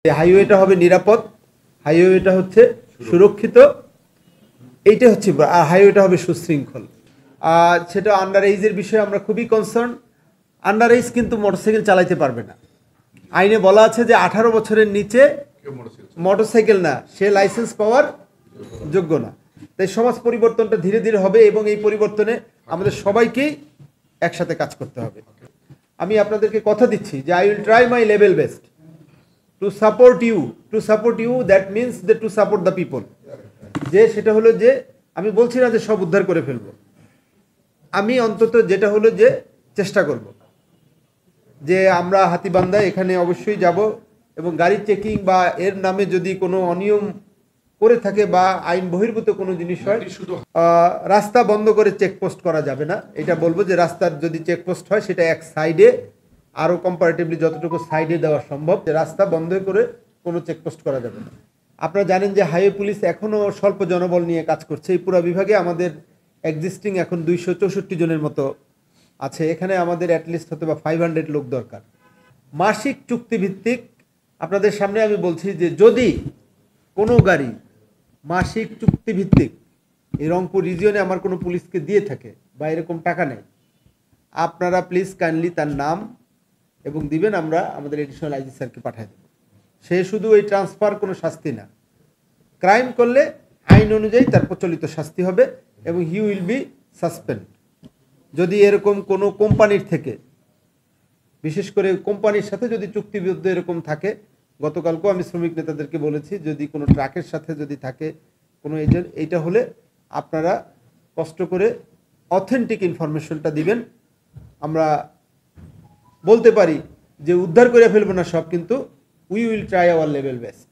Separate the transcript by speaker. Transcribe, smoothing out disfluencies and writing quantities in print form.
Speaker 1: হাইওয়েটা হবে নিরাপদ, হাইওয়েটা হচ্ছে সুরক্ষিত, এইটা হচ্ছে, আর হাইওয়েটা হবে সুশৃঙ্খল। আর সেটা আন্ডার এইজের বিষয়ে আমরা খুবই কনসার্ন। আন্ডার এইজ কিন্তু মোটরসাইকেল চালাইতে পারবে না। আইনে বলা আছে যে 18 বছরের নিচে মোটরসাইকেল না, সে লাইসেন্স পাওয়ার যোগ্য না। তাই সমাজ পরিবর্তনটা ধীরে ধীরে হবে এবং এই পরিবর্তনে আমাদের সবাইকেই একসাথে কাজ করতে হবে। আমি আপনাদেরকে কথা দিচ্ছি যে I will try my level best to support you, that means যে টু সাপোর্ট দ্য পিপল। যে সেটা হলো যে আমি বলছি না যে সব উদ্ধার করে ফেলবো, আমি অন্তত যেটা হলো যে চেষ্টা করব যে আমরা হাতীবান্ধায় এখানে অবশ্যই যাব এবং গাড়ি চেকিং বা এর নামে যদি কোনো অনিয়ম করে থাকে বা আইন বহির্ভূত কোনো জিনিস হয়, রাস্তা বন্ধ করে চেকপোস্ট করা যাবে না। এটা বলবো যে রাস্তার যদি চেকপোস্ট হয় সেটা এক সাইডে, আরও কম্পারেটিভলি যতটুকু সাইডে দেওয়া সম্ভব, যে রাস্তা বন্ধ করে কোনো চেকপোস্ট করা যাবে না। আপনারা জানেন যে হাইওয়ে পুলিশ এখনও স্বল্প জনবল নিয়ে কাজ করছে। এই পুরো বিভাগে আমাদের এক্সিস্টিং এখন 264 জনের মতো আছে। এখানে আমাদের অ্যাটলিস্ট হয়তো বা 500 লোক দরকার। মাসিক চুক্তিভিত্তিক, আপনাদের সামনে আমি বলছি যে যদি কোনো গাড়ি মাসিক চুক্তিভিত্তিক এই রংপুর রিজিয়নে আমার কোনো পুলিশকে দিয়ে থাকে বা এরকম টাকা নেই, আপনারা প্লিজ কাইন্ডলি তার নাম এবং দিবেন, আমরা আমাদের এডিশনাল আইজি স্যারকে পাঠিয়ে দেব। সে শুধু এই ট্রান্সফার কোনো শাস্তি না, ক্রাইম করলে আইন অনুযায়ী তার প্রচলিত শাস্তি হবে এবং হি উইল বি সাসপেন্ড। যদি এরকম কোনো কোম্পানির থেকে, বিশেষ করে কোম্পানির সাথে যদি চুক্তিবদ্ধ এরকম থাকে, গতকালকেও আমি শ্রমিক নেতাদেরকে বলেছি যদি কোনো ট্রাকের সাথে যদি থাকে কোনো এজেন্ট, এইটা হলে আপনারা কষ্ট করে অথেন্টিক ইনফরমেশনটা দিবেন। আমরা বলতে পারি যে উদ্ধার করে ফেলবো না সব, কিন্তু we will try our level best.